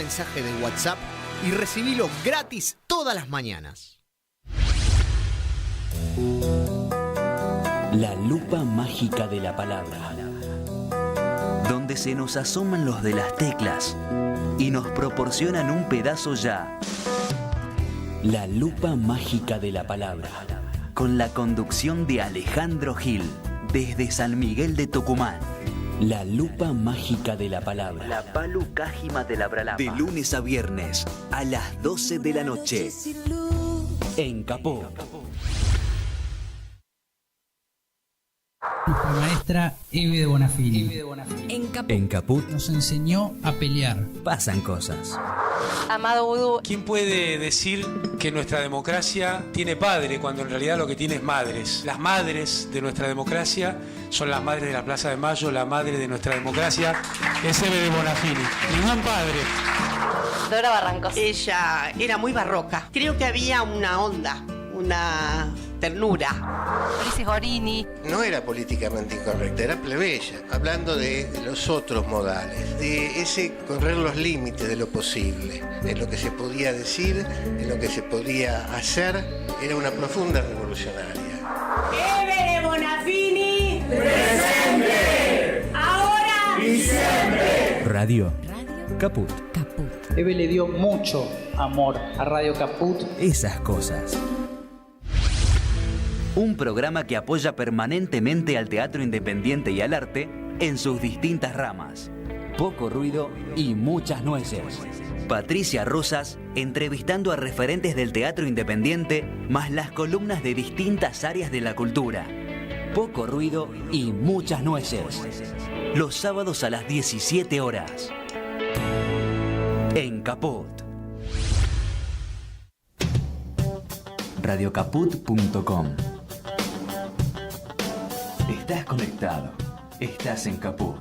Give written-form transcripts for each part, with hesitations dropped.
mensaje de WhatsApp y recibilo gratis todas las mañanas. La lupa mágica de la palabra, donde se nos asoman los de las teclas y nos proporcionan un pedazo ya. La lupa mágica de la palabra, con la conducción de Alejandro Gil, desde San Miguel de Tucumán. La lupa mágica de la palabra. La palu cájima de la bralapa. De lunes a viernes, a las 12 de la noche. En Capó. Nuestra maestra Eve de Bonafini. En Caput nos enseñó a pelear. pasan cosas. Amado Vudú. ¿Quién puede decir que nuestra democracia tiene padre cuando en realidad lo que tiene es madres? Las madres de nuestra democracia son las madres de la Plaza de Mayo, la madre de nuestra democracia es Eve de Bonafini. Ningún padre. Dora Barrancos. Ella era muy barroca. Creo que había una onda, una ternura. Ulises Gorini. No era políticamente incorrecta, era plebeya, hablando de los otros modales, de ese correr los límites de lo posible, en lo que se podía decir, en lo que se podía hacer. Era una profunda revolucionaria. ¡Eve de Bonafini! ¡Presente! ¡Ahora! ¡Y siempre! Radio Caput. Eve le dio mucho amor a Radio Caput. Esas cosas. Un programa que apoya permanentemente al teatro independiente y al arte en sus distintas ramas. Poco ruido y muchas nueces. Patricia Rosas entrevistando a referentes del teatro independiente, más las columnas de distintas áreas de la cultura. Poco ruido y muchas nueces. Los sábados a las 17 horas. En Caput. Radiocaput.com. Estás conectado. Estás en Caput.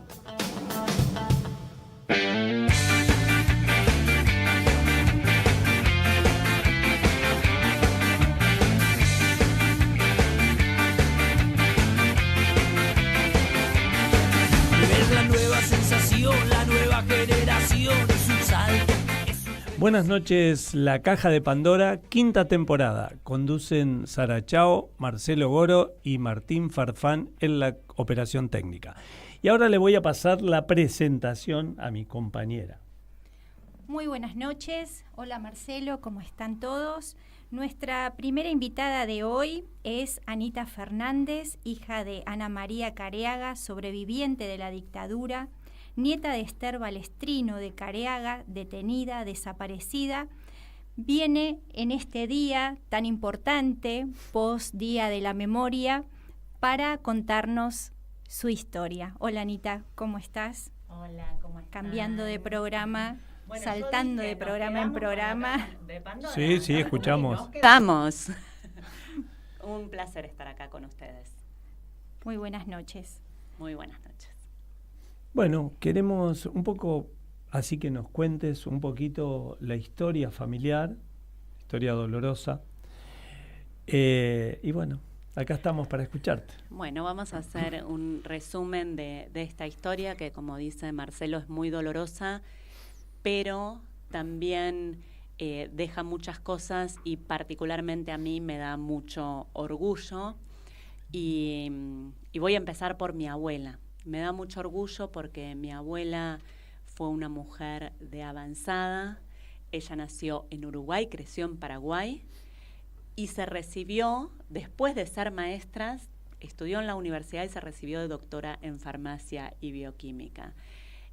Es la nueva sensación, la nueva generación, es un salto. Buenas noches, La Caja de Pandora, quinta temporada. Conducen Sara Chao, Marcelo Goro y Martín Farfán en la operación técnica. Y ahora le voy a pasar la presentación a mi compañera. Muy buenas noches. Hola Marcelo, ¿cómo están todos? Nuestra primera invitada de hoy es Anita Fernández, hija de Ana María Careaga, sobreviviente de la dictadura, nieta de Esther Balestrino de Careaga, detenida, desaparecida. Viene en este día tan importante, post Día de la Memoria, para contarnos su historia. Hola Anita, ¿cómo estás? Hola, ¿cómo estás? Cambiando de programa, bueno, saltando de programa en programa. De Pandora, Sí, sí, escuchamos. Nos quedamos. Un placer estar acá con ustedes. Muy buenas noches. Muy buenas noches. Bueno, queremos un poco, así que nos cuentes un poquito la historia familiar, historia dolorosa. Y bueno, acá estamos para escucharte. Bueno, vamos a hacer un resumen de esta historia que, como dice Marcelo, es muy dolorosa, pero también deja muchas cosas y particularmente a mí me da mucho orgullo. Y voy a empezar por mi abuela. Me da mucho orgullo porque mi abuela fue una mujer de avanzada. Ella nació en Uruguay, creció en Paraguay y se recibió, después de ser maestra, estudió en la universidad y se recibió de doctora en farmacia y bioquímica.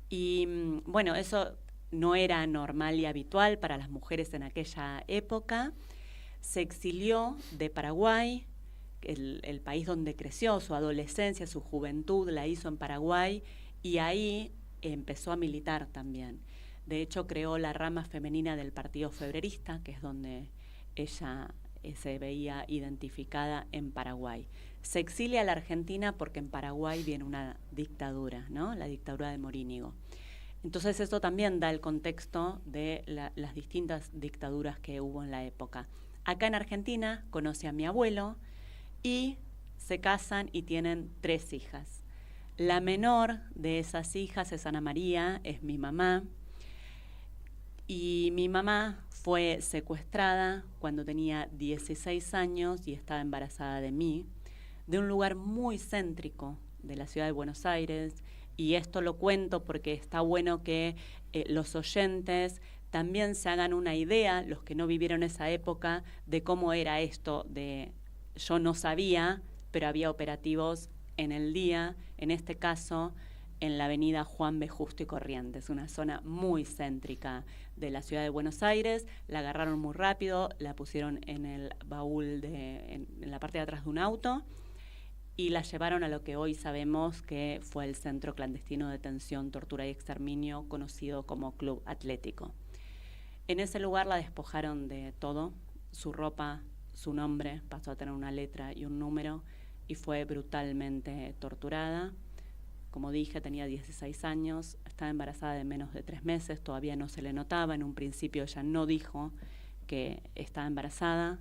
Y bueno, eso no era normal y habitual para las mujeres en aquella época. Se exilió de Paraguay, el país donde creció, su adolescencia, su juventud la hizo en Paraguay y ahí empezó a militar también. De hecho, creó la rama femenina del Partido Febrerista, que es donde ella se veía identificada en Paraguay. Se exilia a la Argentina porque en Paraguay viene una dictadura, ¿no? La dictadura de Morínigo. Entonces eso también da el contexto de las distintas dictaduras que hubo en la época. Acá en Argentina conoce a mi abuelo y se casan y tienen 3 hijas. La menor de esas hijas es Ana María, es mi mamá. Y mi mamá fue secuestrada cuando tenía 16 años y estaba embarazada de mí, de un lugar muy céntrico de la ciudad de Buenos Aires. Y esto lo cuento porque está bueno que los oyentes también se hagan una idea, los que no vivieron esa época, de cómo era esto de yo no sabía, pero había operativos en el día, en este caso en la avenida Juan B. Justo y Corrientes, una zona muy céntrica de la ciudad de Buenos Aires. La agarraron muy rápido, la pusieron en el baúl, en la parte de atrás de un auto, y la llevaron a lo que hoy sabemos que fue el Centro Clandestino de Detención, Tortura y Exterminio, conocido como Club Atlético. En ese lugar la despojaron de todo, su ropa, su nombre, pasó a tener una letra y un número, y fue brutalmente torturada. Como dije, tenía 16 años, estaba embarazada de menos de 3 meses, todavía no se le notaba. En un principio ella no dijo que estaba embarazada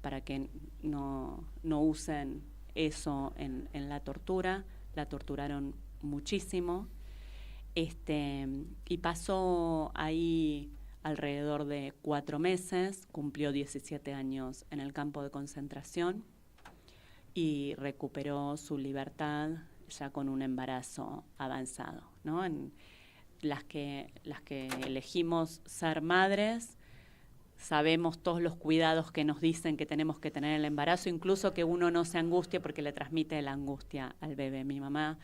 para que no usen eso en la tortura. La torturaron muchísimo. Y pasó ahí alrededor de 4 meses, cumplió 17 años en el campo de concentración y recuperó su libertad ya con un embarazo avanzado, ¿no? En las que elegimos ser madres, sabemos todos los cuidados que nos dicen que tenemos que tener en el embarazo, incluso que uno no se angustie porque le transmite la angustia al bebé. Mi mamá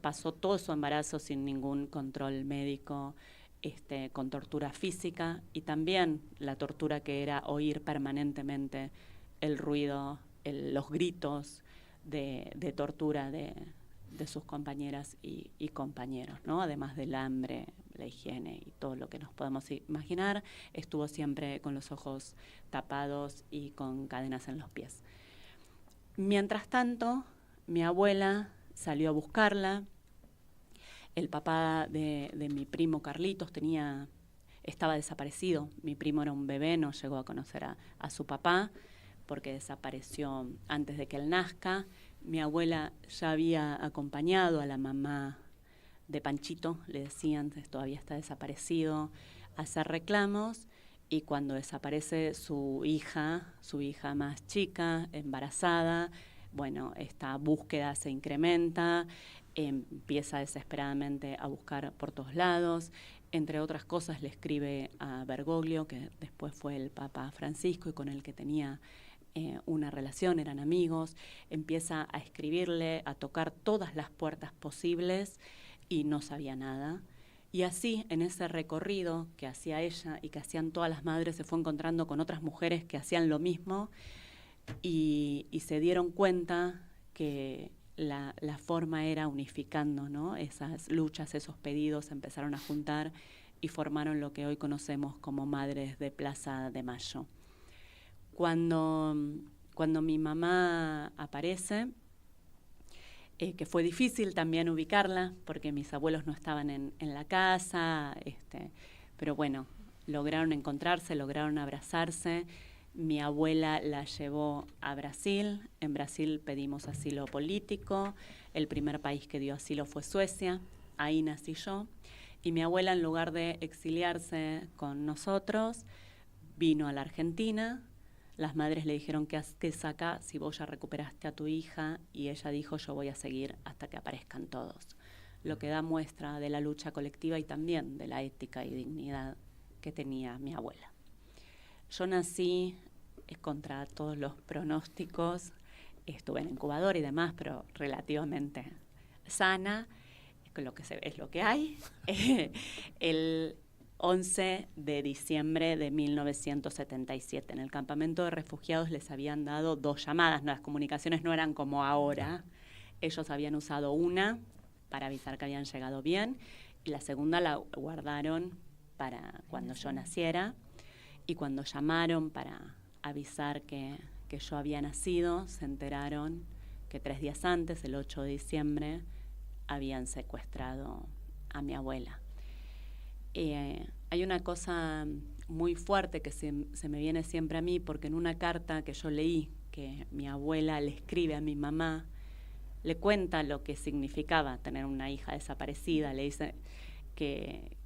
pasó todo su embarazo sin ningún control médico, con tortura física, y también la tortura que era oír permanentemente el ruido, los gritos de tortura de sus compañeras y compañeros, ¿no? Además del hambre, la higiene y todo lo que nos podemos imaginar. Estuvo siempre con los ojos tapados y con cadenas en los pies. Mientras tanto, mi abuela salió a buscarla. El papá de mi primo Carlitos estaba desaparecido. Mi primo era un bebé, no llegó a conocer a su papá porque desapareció antes de que él nazca. Mi abuela ya había acompañado a la mamá de Panchito, le decían, todavía está desaparecido, a hacer reclamos, y cuando desaparece su hija más chica, embarazada, bueno, esta búsqueda se incrementa, empieza desesperadamente a buscar por todos lados. Entre otras cosas le escribe a Bergoglio, que después fue el Papa Francisco y con el que tenía una relación, eran amigos. Empieza a escribirle, a tocar todas las puertas posibles y no sabía nada. Y así, en ese recorrido que hacía ella y que hacían todas las madres, se fue encontrando con otras mujeres que hacían lo mismo y se dieron cuenta que la forma era unificando, ¿no? Esas luchas, esos pedidos, empezaron a juntar y formaron lo que hoy conocemos como Madres de Plaza de Mayo. Cuando mi mamá aparece, que fue difícil también ubicarla, porque mis abuelos no estaban en la casa, pero bueno, lograron encontrarse, lograron abrazarse. Mi abuela la llevó a Brasil. En Brasil pedimos asilo político. El primer país que dio asilo fue Suecia. Ahí nací yo. Y mi abuela, en lugar de exiliarse con nosotros, vino a la Argentina. Las madres le dijeron, ¿qué haces acá si vos ya recuperaste a tu hija? Y ella dijo, yo voy a seguir hasta que aparezcan todos. Lo que da muestra de la lucha colectiva y también de la ética y dignidad que tenía mi abuela. Yo nací contra todos los pronósticos, estuve en incubador y demás, pero relativamente sana, es lo que hay. El 11 de diciembre de 1977. En el campamento de refugiados les habían dado 2 llamadas, las comunicaciones no eran como ahora. Ellos habían usado una para avisar que habían llegado bien y la segunda la guardaron para cuando yo naciera. Y cuando llamaron para avisar que yo había nacido, se enteraron que 3 días antes, el 8 de diciembre, habían secuestrado a mi abuela. Hay una cosa muy fuerte que se me viene siempre a mí, porque en una carta que yo leí, que mi abuela le escribe a mi mamá, le cuenta lo que significaba tener una hija desaparecida, le dice que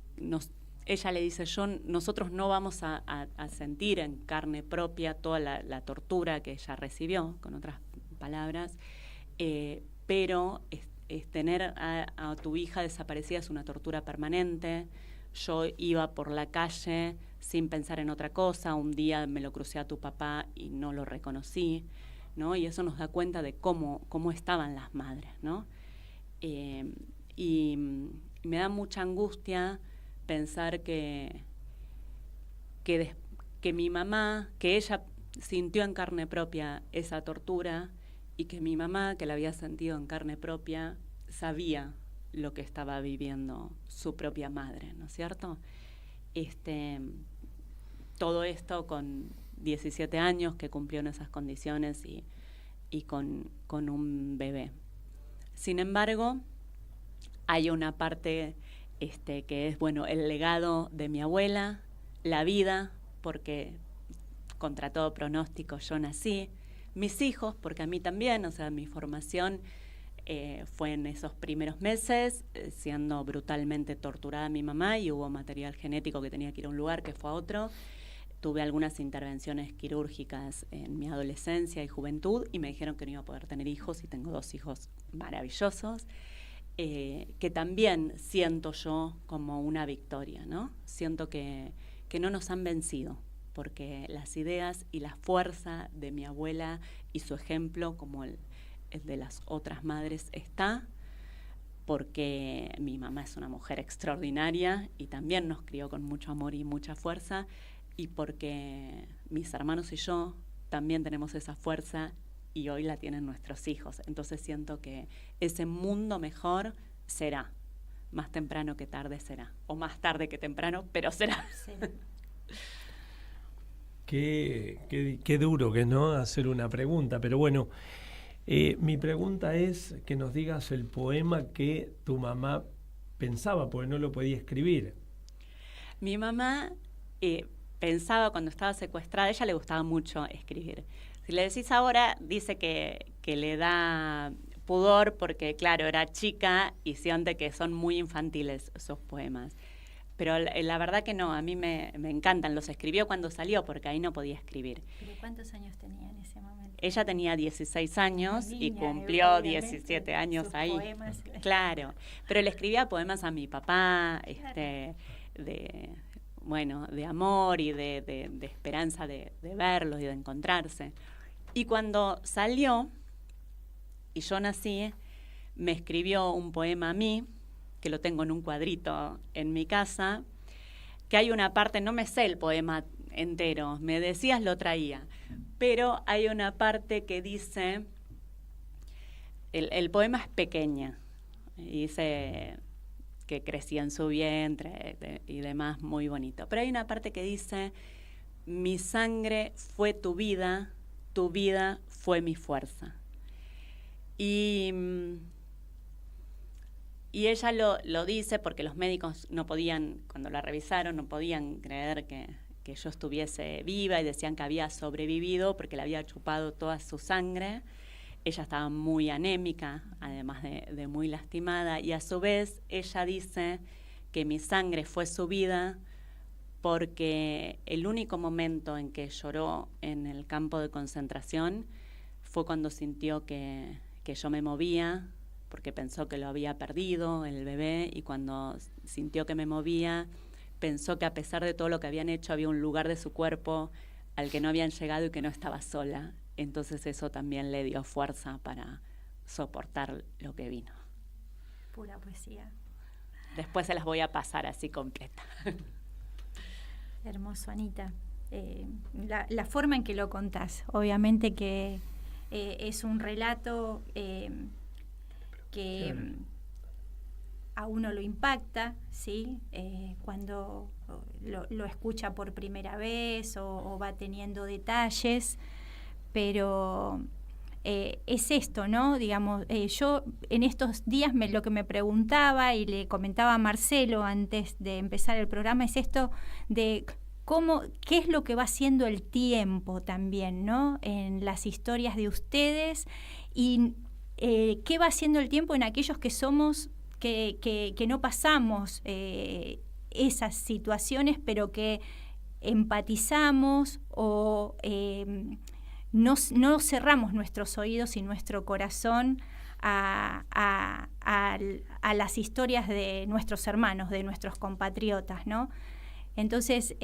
ella le dice, nosotros no vamos a sentir en carne propia toda la tortura que ella recibió, con otras palabras, pero tener a tu hija desaparecida es una tortura permanente. Yo iba por la calle sin pensar en otra cosa, un día me lo crucé a tu papá y no lo reconocí, ¿no? Y eso nos da cuenta de cómo estaban las madres, ¿no? Y me da mucha angustia pensar que mi mamá, que ella sintió en carne propia esa tortura y que mi mamá, que la había sentido en carne propia, sabía lo que estaba viviendo su propia madre, ¿no es cierto? Todo esto con 17 años, que cumplió en esas condiciones y con un bebé. Sin embargo, hay una parte que es, bueno, el legado de mi abuela, la vida, porque contra todo pronóstico yo nací, mis hijos, porque a mí también, o sea, mi formación fue en esos primeros meses, siendo brutalmente torturada mi mamá, y hubo material genético que tenía que ir a un lugar que fue a otro. Tuve algunas intervenciones quirúrgicas en mi adolescencia y juventud y me dijeron que no iba a poder tener hijos, y tengo 2 hijos maravillosos, que también siento yo como una victoria, ¿no? Siento que no nos han vencido, porque las ideas y la fuerza de mi abuela y su ejemplo, como el de las otras madres, está, porque mi mamá es una mujer extraordinaria y también nos crió con mucho amor y mucha fuerza, y porque mis hermanos y yo también tenemos esa fuerza y hoy la tienen nuestros hijos. Entonces siento que ese mundo mejor será, más temprano que tarde será, o más tarde que temprano, pero será. Qué duro que no hacer una pregunta, pero bueno, mi pregunta es que nos digas el poema que tu mamá pensaba, porque no lo podía escribir. Mi mamá pensaba cuando estaba secuestrada, a ella le gustaba mucho escribir. Si le decís ahora, dice que le da pudor porque, claro, era chica y siente que son muy infantiles sus poemas. Pero la verdad que no, a mí me encantan. Los escribió cuando salió, porque ahí no podía escribir. ¿Pero cuántos años tenía en ese momento? Ella tenía 16 años niña, y cumplió 17 años sus ahí. Poemas. Claro, pero le escribía poemas a mi papá, Claro. de amor y de esperanza de verlos y de encontrarse. Y cuando salió y yo nací, me escribió un poema a mí, que lo tengo en un cuadrito en mi casa, que hay una parte, no me sé el poema entero, me decías lo traía, pero hay una parte que dice, el poema es pequeña, y dice que crecía en su vientre y demás, muy bonito. Pero hay una parte que dice, mi sangre fue tu vida fue mi fuerza. Y ella lo dice porque los médicos no podían, cuando la revisaron, no podían creer que yo estuviese viva, y decían que había sobrevivido porque le había chupado toda su sangre. Ella estaba muy anémica, además de muy lastimada, y a su vez ella dice que mi sangre fue su vida porque el único momento en que lloró en el campo de concentración fue cuando sintió que yo me movía, porque pensó que lo había perdido, el bebé, y cuando sintió que me movía, pensó que a pesar de todo lo que habían hecho, había un lugar de su cuerpo al que no habían llegado y que no estaba sola. Entonces eso también le dio fuerza para soportar lo que vino. Pura poesía. Después se las voy a pasar así completa. Hermoso, Anita. La forma en que lo contás, obviamente que es un relato que a uno lo impacta, ¿sí? Cuando lo escucha por primera vez o va teniendo detalles, pero es esto, ¿no? Digamos, yo en estos días lo que me preguntaba y le comentaba a Marcelo antes de empezar el programa es esto de qué es lo que va haciendo el tiempo también, ¿no? En las historias de ustedes y qué va haciendo el tiempo en aquellos que somos, que no pasamos esas situaciones, pero que empatizamos o no cerramos nuestros oídos y nuestro corazón a las historias de nuestros hermanos, de nuestros compatriotas, ¿no? Entonces,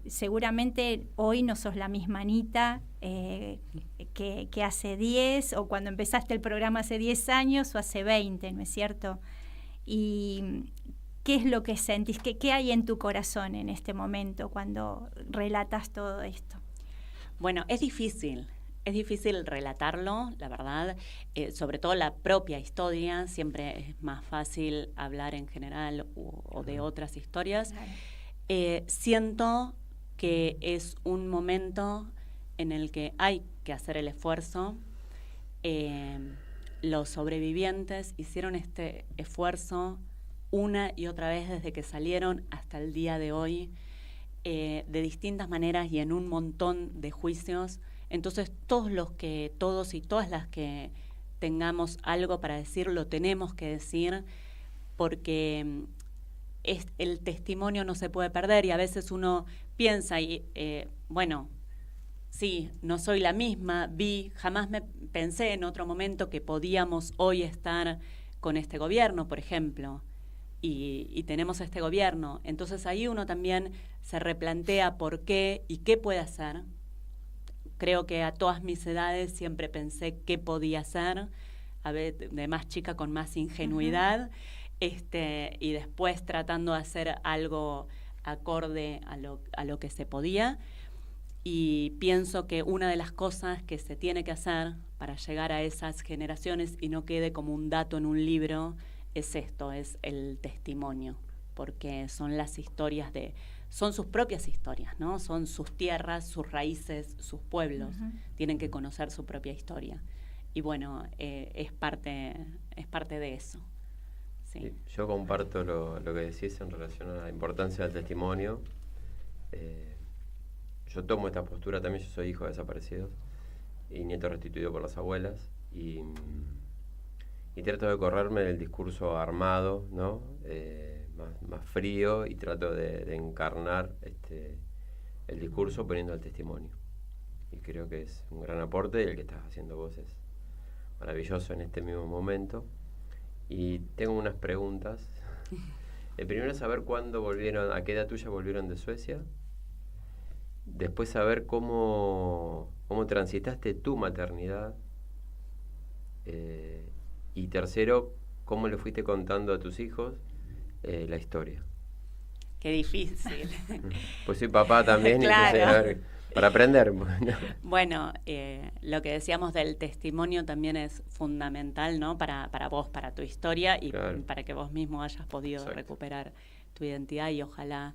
seguramente hoy no sos la misma Anita que hace 10, o cuando empezaste el programa hace 10 años, o hace 20, ¿no es cierto? Y ¿qué es lo que sentís? ¿Qué hay en tu corazón en este momento cuando relatas todo esto? Bueno, es difícil relatarlo, la verdad, sobre todo la propia historia. Siempre es más fácil hablar en general o de otras historias. Claro. Siento que es un momento en el que hay que hacer el esfuerzo. Los sobrevivientes hicieron este esfuerzo una y otra vez desde que salieron hasta el día de hoy, de distintas maneras y en un montón de juicios. Entonces, todos y todas las que tengamos algo para decir, lo tenemos que decir, porque el testimonio no se puede perder, y a veces uno piensa, bueno, sí, no soy la misma, jamás me pensé en otro momento que podíamos hoy estar con este gobierno, por ejemplo, y tenemos este gobierno. Entonces ahí uno también se replantea por qué y qué puede hacer. Creo que a todas mis edades siempre pensé qué podía hacer, a veces de más chica con más ingenuidad, y después tratando de hacer algo acorde a lo que se podía. Y pienso que una de las cosas que se tiene que hacer para llegar a esas generaciones y no quede como un dato en un libro es esto, es el testimonio, porque son las historias son sus propias historias, ¿no? Son sus tierras, sus raíces, sus pueblos. Tienen que conocer su propia historia. Y bueno, es parte de eso. Sí. Yo comparto lo que decís en relación a la importancia del testimonio. Yo tomo esta postura también. Yo soy hijo de desaparecidos y nieto restituido por las abuelas, y trato de correrme del discurso armado, ¿no? Más frío, y trato de encarnar el discurso poniendo el testimonio. Y creo que es un gran aporte, y el que estás haciendo vos es maravilloso en este mismo momento. Y tengo unas preguntas. El primero es saber cuándo volvieron, a qué edad tuya volvieron de Suecia. Después saber cómo transitaste tu maternidad. Y tercero, cómo le fuiste contando a tus hijos la historia. Qué difícil. Pues soy papá también, claro. Entonces, a ver, para aprender. Bueno, lo que decíamos del testimonio también es fundamental, ¿no? Para vos, para tu historia, y claro, para que vos mismo hayas podido recuperar tu identidad, y ojalá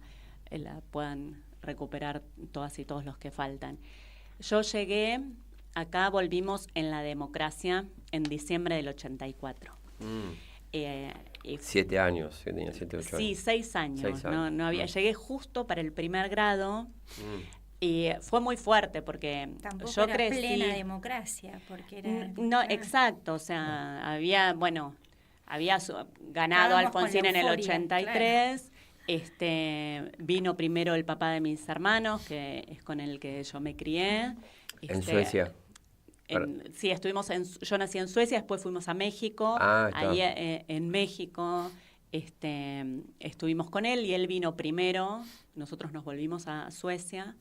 la puedan recuperar todas y todos los que faltan. Yo llegué, acá volvimos en la democracia en diciembre del 84. 7 años, yo tenía 7, 8 años. Sí, 6 años. No había, llegué justo para el primer grado. Y fue muy fuerte porque tampoco yo era crecí plena democracia, porque era no, exacto, o sea, había ganado Alfonsín en el 83. Claro. Vino primero el papá de mis hermanos, que es con el que yo me crié. ¿En Suecia? Sí, yo nací en Suecia, después fuimos a México. Ahí en México estuvimos con él, y él vino primero. Nosotros nos volvimos a Suecia,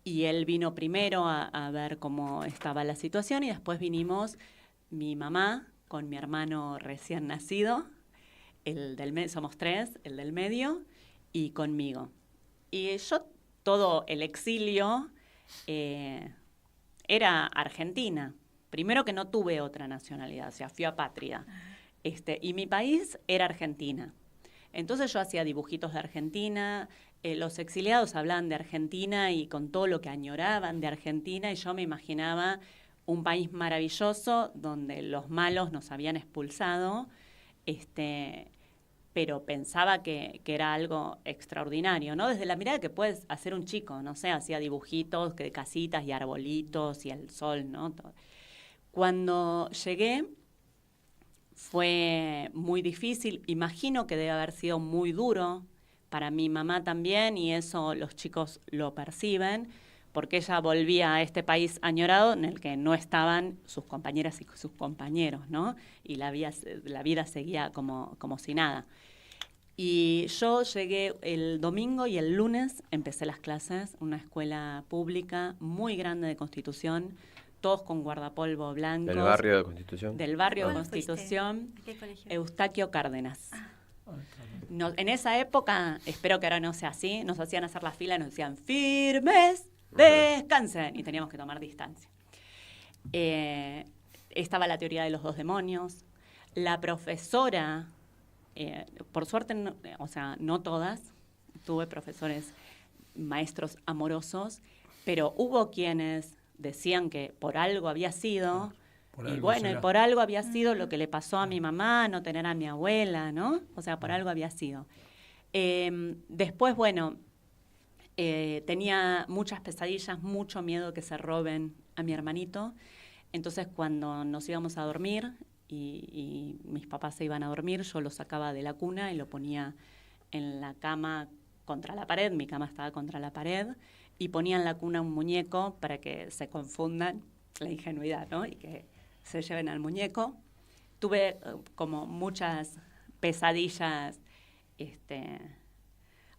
y él vino primero a ver cómo estaba la situación, y después vinimos mi mamá con mi hermano recién nacido, somos 3, el del medio, y conmigo. Y yo, todo el exilio era Argentina. Primero que no tuve otra nacionalidad, o sea, fui apátrida. Y mi país era Argentina. Entonces yo hacía dibujitos de Argentina, los exiliados hablaban de Argentina y con todo lo que añoraban de Argentina, y yo me imaginaba un país maravilloso donde los malos nos habían expulsado, pero pensaba que era algo extraordinario, ¿no? Desde la mirada que puedes hacer un chico, no sé, hacía dibujitos de casitas y arbolitos y el sol, ¿no? Todo. Cuando llegué fue muy difícil, imagino que debe haber sido muy duro para mi mamá también, y eso los chicos lo perciben, porque ella volvía a este país añorado en el que no estaban sus compañeras y sus compañeros, ¿no? Y la vida seguía como si nada. Y yo llegué el domingo y el lunes empecé las clases, una escuela pública muy grande de Constitución, todos con guardapolvo blancos. ¿Del barrio de Constitución? Del barrio de Constitución, ¿Qué colegio? Eustaquio Cárdenas. En esa época, espero que ahora no sea así, nos hacían hacer la fila y nos decían, firmes, descansen, y teníamos que tomar distancia. Estaba la teoría de los 2 demonios. La profesora, por suerte, no todas, tuve profesores, maestros amorosos, pero hubo quienes decían que por algo había sido, y por algo había sido lo que le pasó a mi mamá, no tener a mi abuela, ¿no? O sea, por algo había sido. Después, tenía muchas pesadillas, mucho miedo que se roben a mi hermanito. Entonces, cuando nos íbamos a dormir y mis papás se iban a dormir, yo lo sacaba de la cuna y lo ponía en la cama contra la pared. Mi cama estaba contra la pared y ponía en la cuna un muñeco para que se confundan, la ingenuidad, ¿no? Y que se lleven al muñeco. Tuve como muchas pesadillas,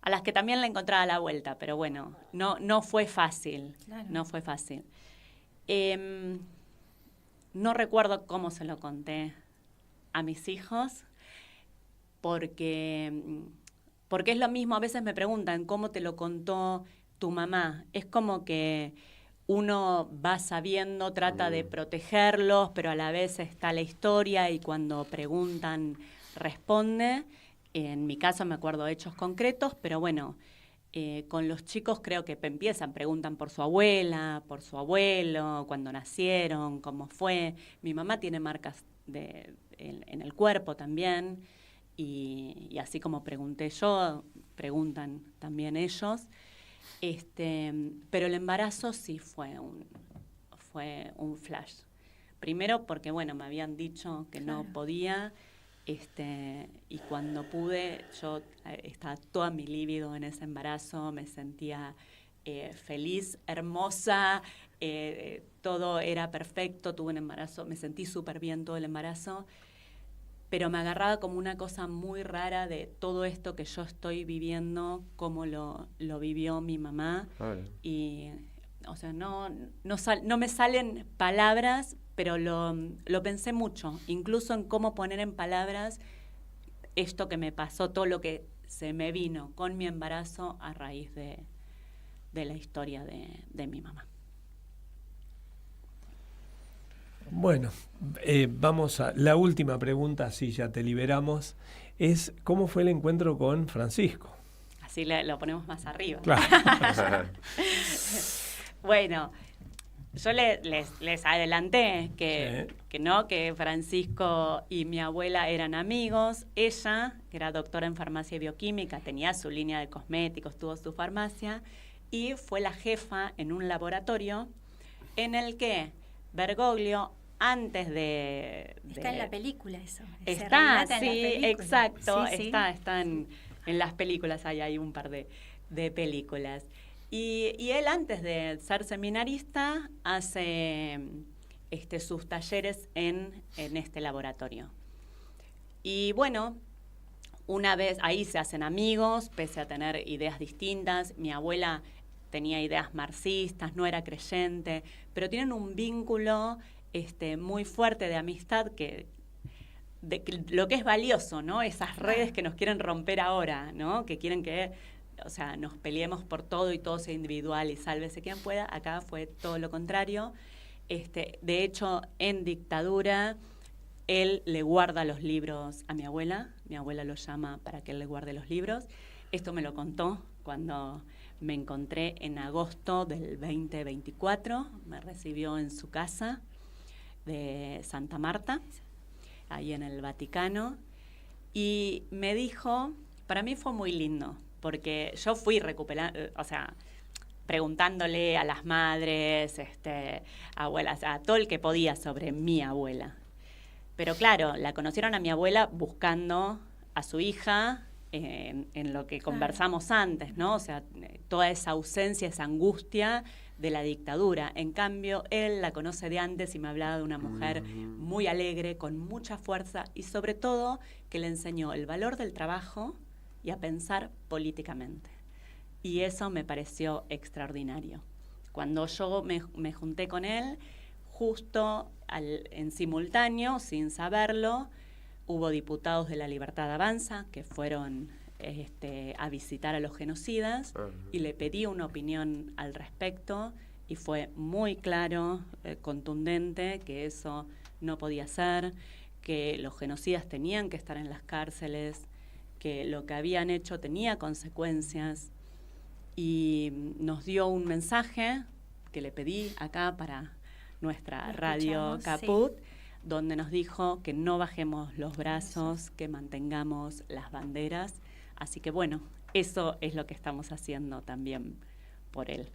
a las que también le encontraba la vuelta, pero bueno, no fue fácil, claro. No fue fácil. No recuerdo cómo se lo conté a mis hijos, porque es lo mismo, a veces me preguntan, ¿cómo te lo contó tu mamá? Es como que uno va sabiendo, trata de protegerlos, pero a la vez está la historia y cuando preguntan, responde. En mi caso me acuerdo de hechos concretos, pero bueno, con los chicos creo que preguntan por su abuela, por su abuelo, cuando nacieron, cómo fue. Mi mamá tiene marcas en el cuerpo también, y así como pregunté yo, preguntan también ellos. Pero el embarazo sí fue un flash. Primero porque, me habían dicho que no podía, y cuando pude, yo estaba toda mi libido en ese embarazo, me sentía feliz, hermosa, todo era perfecto, tuve un embarazo, me sentí súper bien todo el embarazo, pero me agarraba como una cosa muy rara de todo esto que yo estoy viviendo, cómo lo vivió mi mamá. Vale. Y, no me salen palabras, pero lo pensé mucho, incluso en cómo poner en palabras esto que me pasó, todo lo que se me vino con mi embarazo a raíz de la historia de mi mamá. Bueno, vamos a la última pregunta, así ya te liberamos, es ¿cómo fue el encuentro con Francisco? Así lo ponemos más arriba. Claro. Bueno, yo les adelanté que Francisco y mi abuela eran amigos. Ella, que era doctora en farmacia y bioquímica, tenía su línea de cosméticos, tuvo su farmacia, y fue la jefa en un laboratorio en el que Bergoglio, antes de... Está en la película eso. Está, sí, exacto. Sí, está en las películas, hay un par de películas. Y él, antes de ser seminarista, hace sus talleres en este laboratorio. Y bueno, una vez ahí se hacen amigos, pese a tener ideas distintas. Mi abuela tenía ideas marxistas, no era creyente, pero tienen un vínculo muy fuerte de amistad lo que es valioso, ¿no? Esas redes que nos quieren romper ahora, ¿no? Que quieren que, nos peleemos por todo y todo sea individual y sálvese quien pueda. Acá fue todo lo contrario. De hecho, en dictadura, él le guarda los libros a mi abuela lo llama para que él le guarde los libros. Esto me lo contó cuando me encontré en agosto del 2024, me recibió en su casa de Santa Marta, ahí en el Vaticano, y me dijo, para mí fue muy lindo, porque yo fui recuperando, preguntándole a las madres, abuelas, a todo el que podía sobre mi abuela. Pero claro, la conocieron a mi abuela buscando a su hija, en lo que conversamos antes, ¿no? O sea, toda esa ausencia, esa angustia de la dictadura. En cambio, él la conoce de antes y me hablaba de una mujer muy alegre, con mucha fuerza y sobre todo que le enseñó el valor del trabajo y a pensar políticamente. Y eso me pareció extraordinario. Cuando yo me junté con él, justo en simultáneo, sin saberlo, hubo diputados de La Libertad Avanza que fueron a visitar a los genocidas y le pedí una opinión al respecto y fue muy claro, contundente, que eso no podía ser, que los genocidas tenían que estar en las cárceles, que lo que habían hecho tenía consecuencias y nos dio un mensaje que le pedí acá para nuestra radio Caput, donde nos dijo que no bajemos los brazos, que mantengamos las banderas. Así que bueno, eso es lo que estamos haciendo también por él.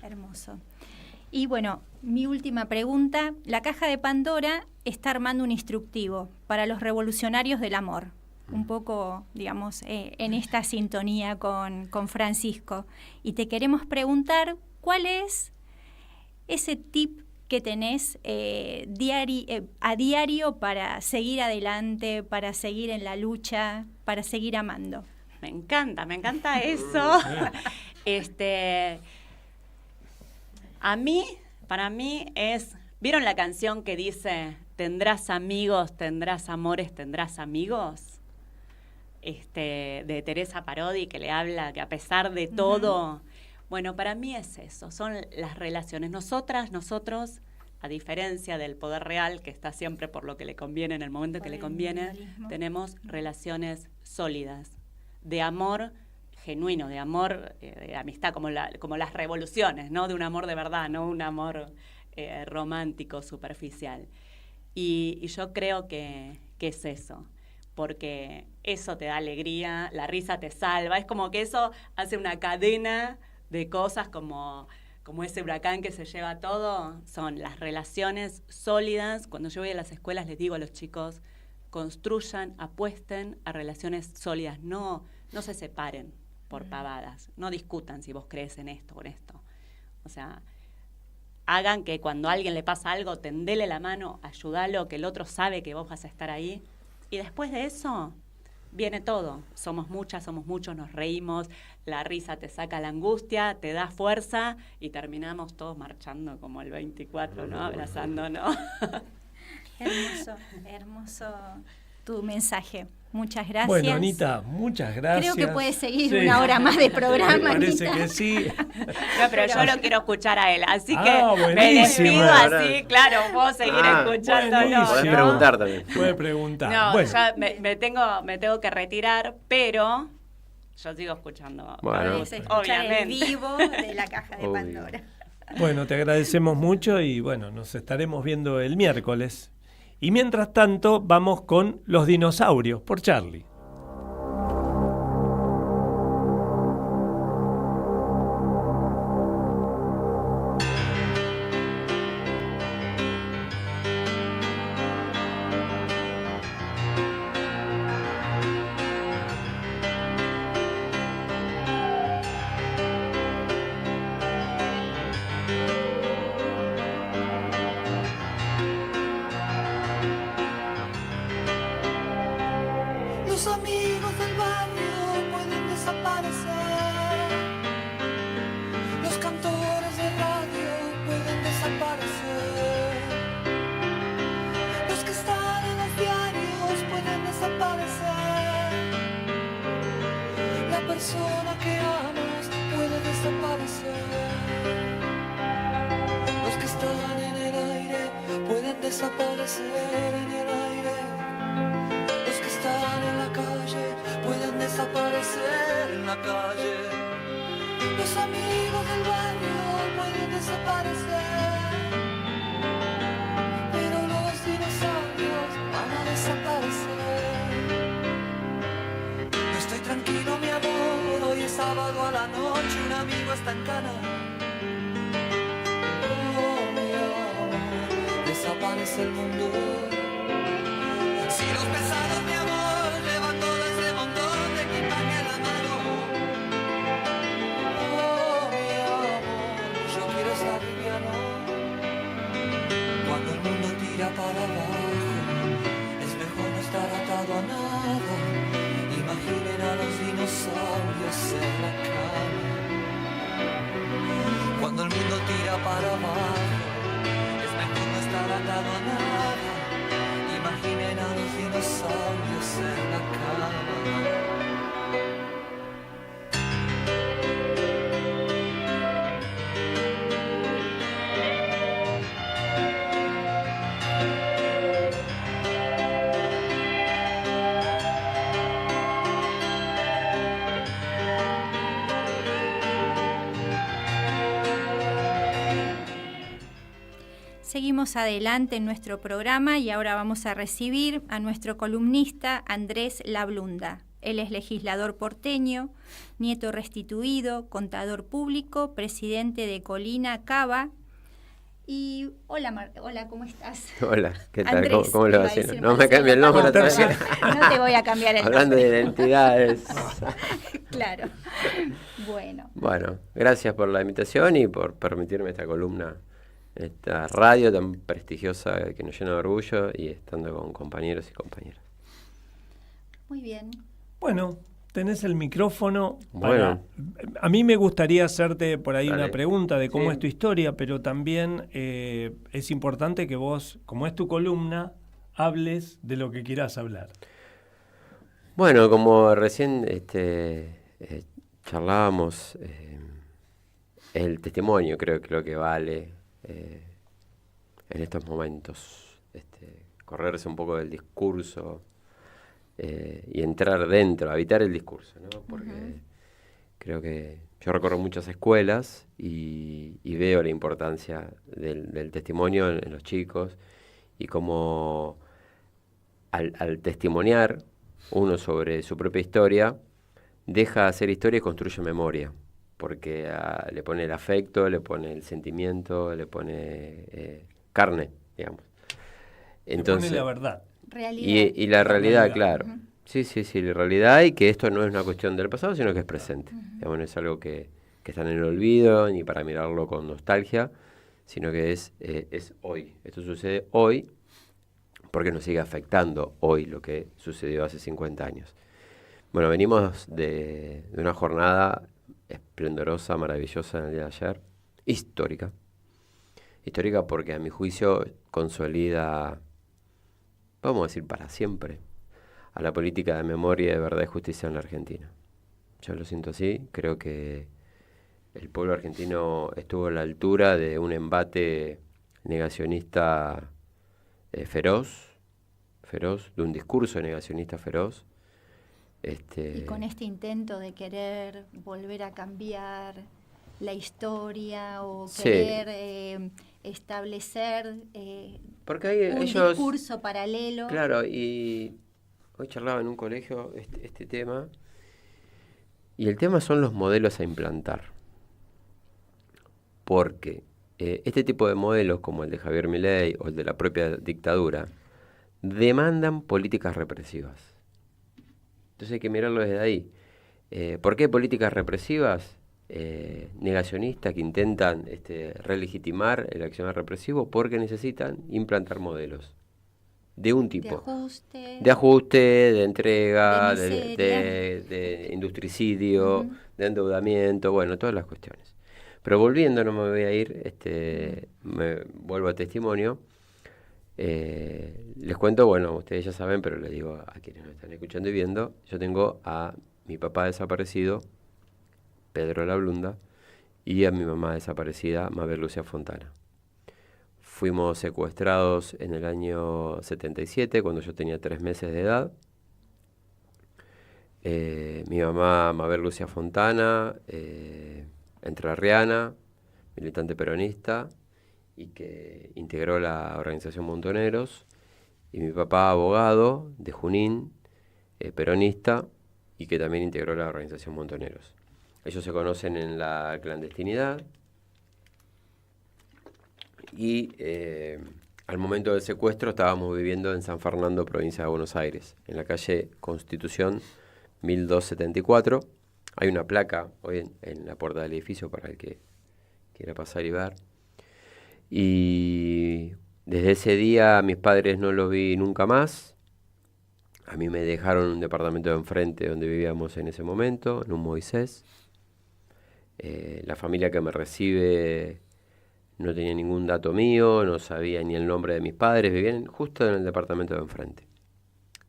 Hermoso. Y bueno, mi última pregunta. La Caja de Pandora está armando un instructivo para los revolucionarios del amor. Un poco, digamos, en esta sintonía con Francisco. Y te queremos preguntar, ¿cuál es ese tip que tenés a diario para seguir adelante, para seguir en la lucha, para seguir amando? Me encanta eso. Para mí es, ¿vieron la canción que dice tendrás amigos, tendrás amores, tendrás amigos? De Teresa Parodi, que le habla que a pesar de todo. Bueno, para mí es eso, son las relaciones. Nosotros, a diferencia del poder real, que está siempre por lo que le conviene en el momento que le conviene, tenemos relaciones sólidas, de amor genuino, de amor, de amistad, como las revoluciones, ¿no? De un amor de verdad, no un amor romántico, superficial. Y yo creo que es eso, porque eso te da alegría, la risa te salva, es como que eso hace una cadena de cosas como ese huracán que se lleva todo, son las relaciones sólidas. Cuando yo voy a las escuelas les digo a los chicos, construyan, apuesten a relaciones sólidas, no se separen por pavadas, no discutan si vos crees en esto o en esto. O sea, hagan que cuando a alguien le pasa algo, tendele la mano, ayúdalo, que el otro sabe que vos vas a estar ahí. Y después de eso viene todo. Somos muchas, somos muchos, nos reímos, la risa te saca la angustia, te da fuerza y terminamos todos marchando como el 24, ¿no? Abrazándonos. Hermoso tu mensaje. Muchas gracias. Bueno, Anita, muchas gracias. Creo que puedes seguir una hora más de programa, me parece Anita. que sí. No, pero yo lo quiero escuchar a él, así que me despido así, claro, puedo seguir escuchándolo. Podés preguntar también. Puede preguntar. No, bueno. ya me tengo que retirar, pero yo sigo escuchando. Bueno, obviamente. El vivo de la Caja de Pandora. Bueno, te agradecemos mucho y bueno, nos estaremos viendo el miércoles. Y mientras tanto, vamos con Los dinosaurios, por Charlie. Los amigos del barrio pueden desaparecer. Los cantores de radio pueden desaparecer. Los que están en los diarios pueden desaparecer. La persona que amas puede desaparecer. Los que están en el aire pueden desaparecer en el aire. En la calle pueden desaparecer en la calle. Los amigos del barrio pueden desaparecer, pero los dinosaurios van a desaparecer. No estoy tranquilo, mi amor, hoy es sábado a la noche, un amigo está en cana. Oh, mi amor, desaparece el mundo. Si los pesados, mi amor, llevan toda seguimos adelante en nuestro programa y ahora vamos a recibir a nuestro columnista Andrés Lablunda. Él es legislador porteño, nieto restituido, contador público, presidente de Colina Cava. Y hola, ¿cómo estás? Hola, ¿qué tal? Andrés, ¿Cómo le va haciendo? No me cambia el nombre. No te voy a cambiar el nombre. Hablando de identidades. Claro. Bueno. Bueno, gracias por la invitación y por permitirme esta columna, esta radio tan prestigiosa que nos llena de orgullo y estando con compañeros y compañeras. Muy bien. Bueno, tenés el micrófono. Bueno. A mí me gustaría hacerte por ahí Dale. una pregunta de cómo Sí. es tu historia, pero también es importante que vos, como es tu columna, hables de lo que quieras hablar. Bueno, como recién charlábamos, el testimonio creo que lo que vale en estos momentos, correrse un poco del discurso y entrar dentro, habitar el discurso, ¿no? Porque creo que yo recorro muchas escuelas y veo la importancia del testimonio en los chicos y cómo al testimoniar uno sobre su propia historia, deja de hacer historia y construye memoria, porque le pone el afecto, le pone el sentimiento, le pone carne, digamos. Entonces, le pone la verdad. Realidad. Y la realidad, claro. Sí, la realidad, y que esto no es una cuestión del pasado, sino que es presente. Digamos, no es algo que está en el olvido, ni para mirarlo con nostalgia, sino que es hoy. Esto sucede hoy, porque nos sigue afectando hoy lo que sucedió hace 50 años. Bueno, venimos de una jornada esplendorosa, maravillosa en el día de ayer, histórica. Histórica porque a mi juicio consolida, vamos a decir para siempre, a la política de memoria, de verdad y justicia en la Argentina. Yo lo siento así, creo que el pueblo argentino estuvo a la altura de un embate negacionista feroz, de un discurso negacionista feroz. Y con este intento de querer volver a cambiar la historia o Sí. querer establecer Porque hay, un ellos, discurso paralelo. Claro, y hoy charlaba en un colegio este tema, y el tema son los modelos a implantar. Porque este tipo de modelos, como el de Javier Milei o el de la propia dictadura, demandan políticas represivas. Entonces hay que mirarlo desde ahí. ¿Por qué políticas represivas? Negacionistas que intentan relegitimar el accionar represivo porque necesitan implantar modelos de un tipo. De ajuste, de entrega, de industricidio, de endeudamiento, bueno, todas las cuestiones. Pero volviendo, no me voy a ir, me vuelvo a testimonio. Les cuento, bueno, ustedes ya saben, pero les digo a quienes nos están escuchando y viendo, yo tengo a mi papá desaparecido, Pedro Lablunda, y a mi mamá desaparecida, Mabel Lucia Fontana. Fuimos secuestrados en el año 77, cuando yo tenía 3 meses de edad. Mi mamá, Mabel Lucia Fontana, entrerriana, militante peronista, y que integró la organización Montoneros, y mi papá, abogado de Junín, peronista, y que también integró la organización Montoneros. Ellos se conocen en la clandestinidad, y al momento del secuestro estábamos viviendo en San Fernando, provincia de Buenos Aires, en la calle Constitución 1274. Hay una placa hoy en la puerta del edificio para el que quiera pasar y ver. Y desde ese día mis padres no los vi nunca más. A mí me dejaron un departamento de enfrente donde vivíamos en ese momento, en un Moisés. La familia que me recibe no tenía ningún dato mío, no sabía ni el nombre de mis padres, vivían justo en el departamento de enfrente.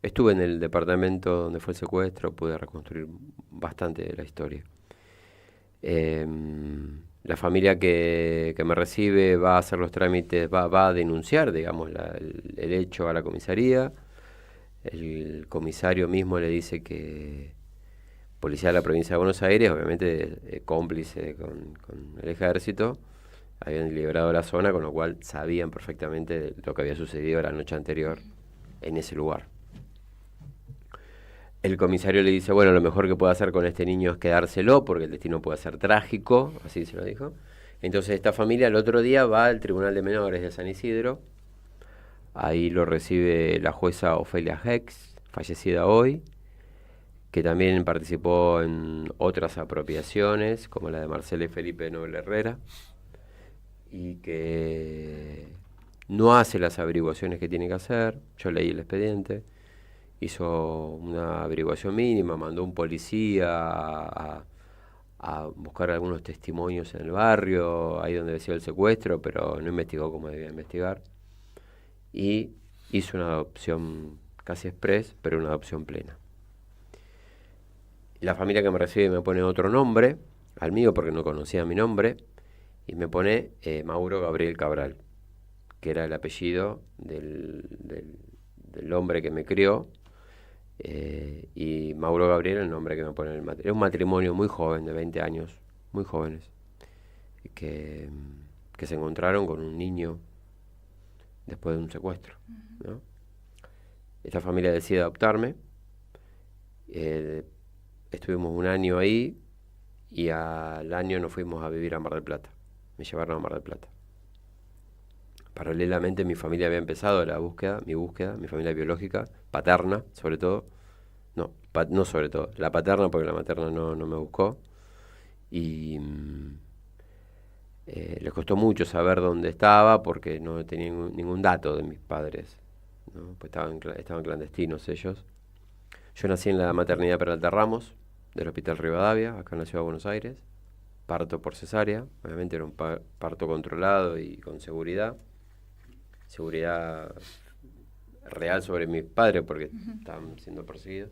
Estuve en el departamento donde fue el secuestro, pude reconstruir bastante de la historia. La familia que me recibe va a hacer los trámites, va a denunciar, digamos, el hecho a la comisaría. El comisario mismo le dice que policía de la provincia de Buenos Aires, obviamente cómplice con el ejército, habían liberado la zona, con lo cual sabían perfectamente de lo que había sucedido la noche anterior en ese lugar. El comisario le dice, bueno, lo mejor que puede hacer con este niño es quedárselo, porque el destino puede ser trágico, así se lo dijo. Entonces esta familia el otro día va al Tribunal de Menores de San Isidro. Ahí lo recibe la jueza Ofelia Hex, fallecida hoy, que también participó en otras apropiaciones, como la de Marcela y Felipe Noble Herrera, y que no hace las averiguaciones que tiene que hacer. Yo leí el expediente, hizo una averiguación mínima, mandó un policía a buscar algunos testimonios en el barrio, ahí donde decía el secuestro, pero no investigó como debía investigar, y hizo una adopción casi express, pero una adopción plena. La familia que me recibe me pone otro nombre, al mío porque no conocía mi nombre, y me pone Mauro Gabriel Cabral, que era el apellido del hombre que me crió, y Mauro Gabriel el nombre que me pone en el matrimonio. Era un matrimonio muy joven, de 20 años, muy jóvenes, que se encontraron con un niño después de un secuestro, ¿no? Esta familia decide adoptarme. Estuvimos un año ahí y al año nos fuimos a vivir a Mar del Plata. Me llevaron a Mar del Plata. Paralelamente mi familia había empezado mi búsqueda, mi familia biológica, paterna sobre todo. No sobre todo, la paterna, porque la materna no me buscó. Y les costó mucho saber dónde estaba porque no tenía ningún dato de mis padres, ¿no? Pues estaban clandestinos ellos. Yo nací en la maternidad Peralta Ramos, del Hospital Rivadavia, acá en la Ciudad de Buenos Aires. Parto por cesárea, obviamente era un parto controlado y con seguridad. Seguridad real sobre mis padres porque estaban siendo perseguidos.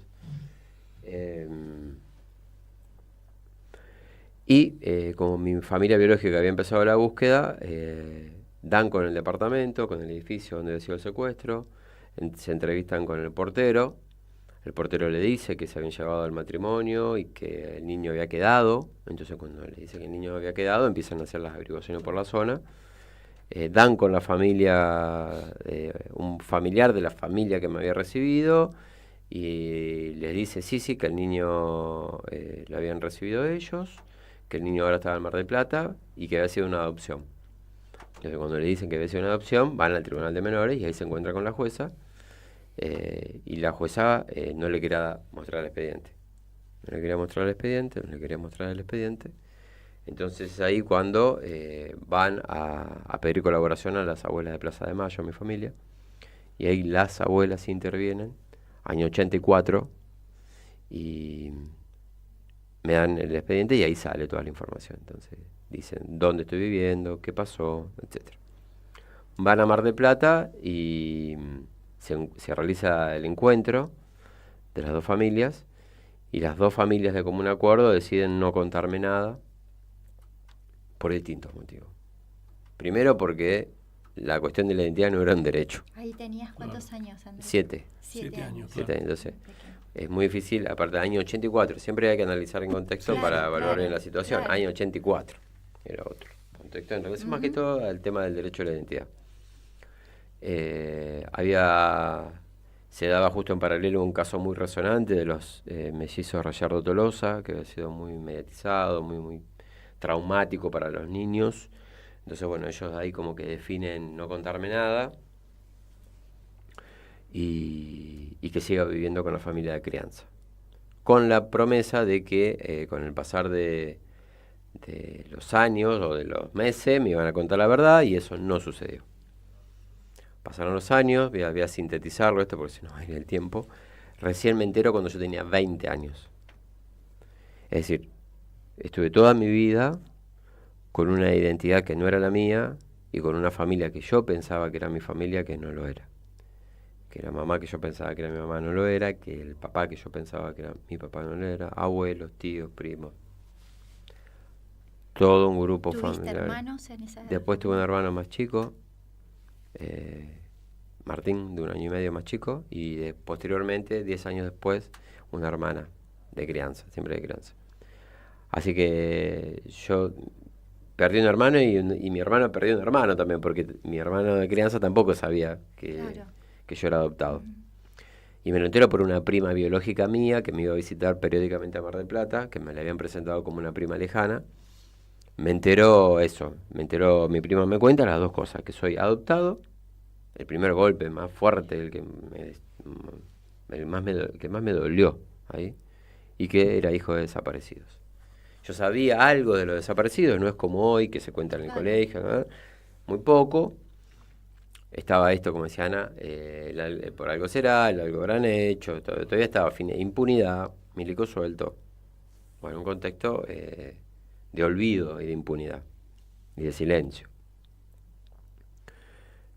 Como mi familia biológica había empezado la búsqueda, dan con el departamento, con el edificio donde decía el secuestro, se entrevistan con el portero le dice que se habían llevado al matrimonio y que el niño había quedado. Entonces cuando le dice que el niño había quedado, empiezan a hacer las averiguaciones por la zona. Dan con la familia, un familiar de la familia que me había recibido, y les dice sí, que el niño lo habían recibido ellos, que el niño ahora estaba en Mar del Plata y que había sido una adopción. Entonces cuando le dicen que había sido una adopción, van al Tribunal de Menores y ahí se encuentra con la jueza, y la jueza no le quería mostrar el expediente. No le quería mostrar el expediente. Entonces ahí cuando van a pedir colaboración a las abuelas de Plaza de Mayo, a mi familia, y ahí las abuelas intervienen, año 84, y me dan el expediente y ahí sale toda la información. Entonces dicen dónde estoy viviendo, qué pasó, etc. Van a Mar del Plata y se realiza el encuentro de las dos familias, y las dos familias de común acuerdo deciden no contarme nada por distintos motivos. Primero porque la cuestión de la identidad no era un derecho. Ahí tenías ¿cuántos años, Andrés? 7 años. 7 años, entonces es muy difícil, aparte del año 84, siempre hay que analizar en contexto para evaluar bien la situación. Año 84 era otro contexto en relación más que todo al tema del derecho a la identidad. Se daba justo en paralelo un caso muy resonante de los mellizos Rayardo Tolosa, que había sido muy mediatizado, muy traumático para los niños. Entonces, bueno, ellos ahí como que definen no contarme nada y que siga viviendo con la familia de crianza, con la promesa de que con el pasar de los años o de los meses me iban a contar la verdad, y eso no sucedió. Pasaron los años, voy a sintetizarlo esto porque si no va a ir el tiempo. Recién me entero cuando yo tenía 20 años. Es decir, estuve toda mi vida con una identidad que no era la mía y con una familia que yo pensaba que era mi familia, que no lo era. Que la mamá que yo pensaba que era mi mamá no lo era, que el papá que yo pensaba que era mi papá no lo era, abuelos, tíos, primos. Todo un grupo familiar. ¿Hermanos en esa edad? Después tuve un hermano más chico, Martín, de 1 año y medio más chico, y posteriormente, 10 años después, una hermana de crianza, siempre de crianza. Así que yo perdí un hermano y mi hermano perdió un hermano también, porque mi hermano de crianza tampoco sabía que yo era adoptado. Y me lo entero por una prima biológica mía que me iba a visitar periódicamente a Mar del Plata, que me la habían presentado como una prima lejana. Me enteró mi prima me cuenta las dos cosas, que soy adoptado, el primer golpe más fuerte, el que más me dolió ahí, y que era hijo de desaparecidos. Yo sabía algo de los desaparecidos, no es como hoy, que se cuenta en el colegio, ¿no? Muy poco. Estaba esto, como decía Ana, por algo será, algo habrán hecho, todavía estaba impunidad, milico suelto. Bueno, un contexto de olvido y de impunidad y de silencio.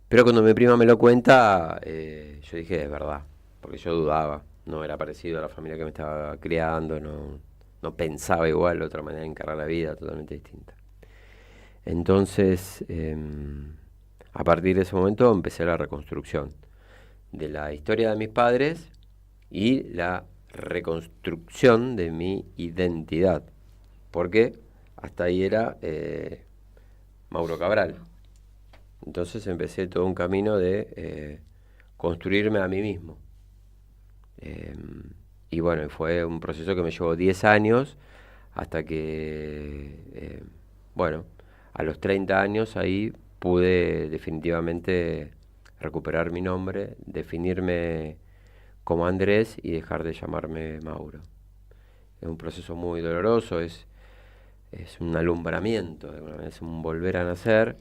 Pero cuando mi prima me lo cuenta, yo dije, es verdad, porque yo dudaba, no era parecido a la familia que me estaba criando, no pensaba igual, otra manera de encarar la vida, totalmente distinta. Entonces, a partir de ese momento empecé la reconstrucción de la historia de mis padres y la reconstrucción de mi identidad, porque hasta ahí era Mauro Cabral. Entonces empecé todo un camino de construirme a mí mismo. Y bueno, fue un proceso que me llevó 10 años hasta que, a los 30 años ahí pude definitivamente recuperar mi nombre, definirme como Andrés y dejar de llamarme Mauro. Es un proceso muy doloroso, es un alumbramiento, es un volver a nacer,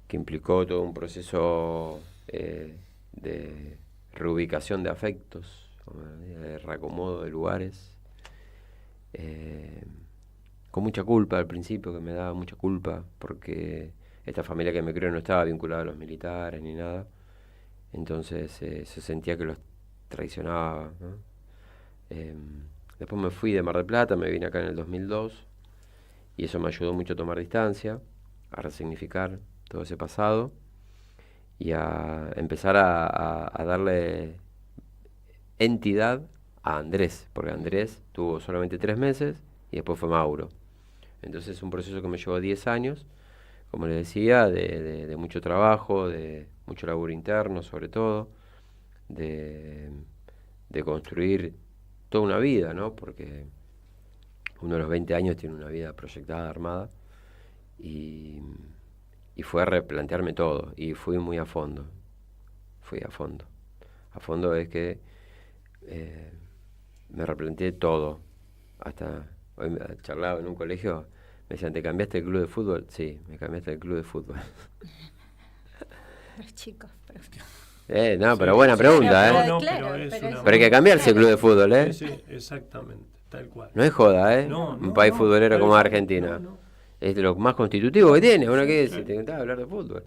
que implicó todo un proceso de reubicación de afectos, de reacomodo de lugares, con mucha culpa al principio, que me daba mucha culpa, porque esta familia que me crió no estaba vinculada a los militares ni nada, entonces se sentía que los traicionaba, ¿no? Después me fui de Mar del Plata, me vine acá en el 2002, y eso me ayudó mucho a tomar distancia, a resignificar todo ese pasado y a empezar a darle entidad a Andrés, porque Andrés tuvo solamente 3 meses y después fue Mauro. Entonces es un proceso que me llevó 10 años, como les decía, de mucho trabajo, de mucho laburo interno sobre todo, de construir toda una vida, ¿no? Porque uno a los 20 años tiene una vida proyectada, armada, y fue a replantearme todo, y fui muy a fondo. Fui a fondo. A fondo es que me replanteé todo. Hasta hoy me charlaba en un colegio, me decían, ¿te cambiaste el club de fútbol? Sí, me cambiaste el club de fútbol. Los chicos, no, pero buena pregunta, pero hay que cambiarse el club de fútbol, Sí, exactamente, tal cual. No es joda, un país futbolero como Argentina. Es de lo más constitutivo que tiene, uno que si te encanta hablar de fútbol.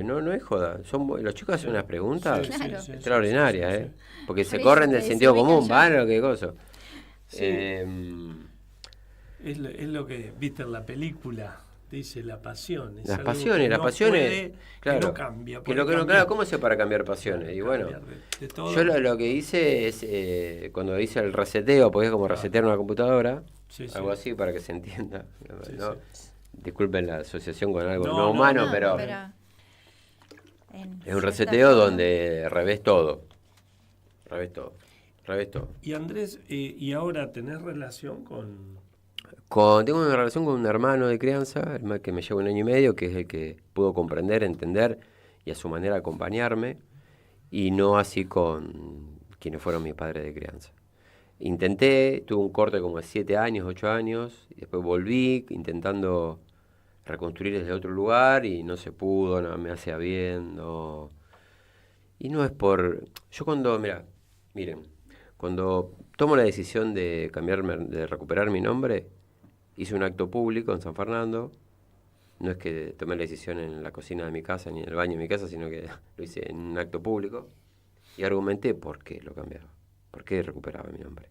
No es joda. Los chicos hacen unas preguntas extraordinarias, porque se corren del sentido común, qué cosa. Es lo que viste en la película, dice la pasión. Las pasiones, claro, que no cambia. Claro, ¿cómo se para cambiar pasiones? Y bueno, yo lo que hice es, cuando hice el reseteo, porque es como resetear una computadora, algo así para que se entienda. ¿no? Disculpen la asociación con algo no humano, pero es un reseteo donde revés todo. Y Andrés, ¿y ahora tenés relación con...? Tengo una relación con un hermano de crianza, que me lleva 1 año y medio, que es el que pudo comprender, entender y a su manera acompañarme, y no así con quienes fueron mis padres de crianza. Intenté, tuve un corte como de 7 años, 8 años, y después volví intentando reconstruir desde otro lugar y no se pudo, no me hacía bien, no. Y no es por... Yo miren, cuando tomo la decisión de recuperar mi nombre, hice un acto público en San Fernando. No es que tomé la decisión en la cocina de mi casa ni en el baño de mi casa, sino que lo hice en un acto público y argumenté por qué lo cambiaba, por qué recuperaba mi nombre.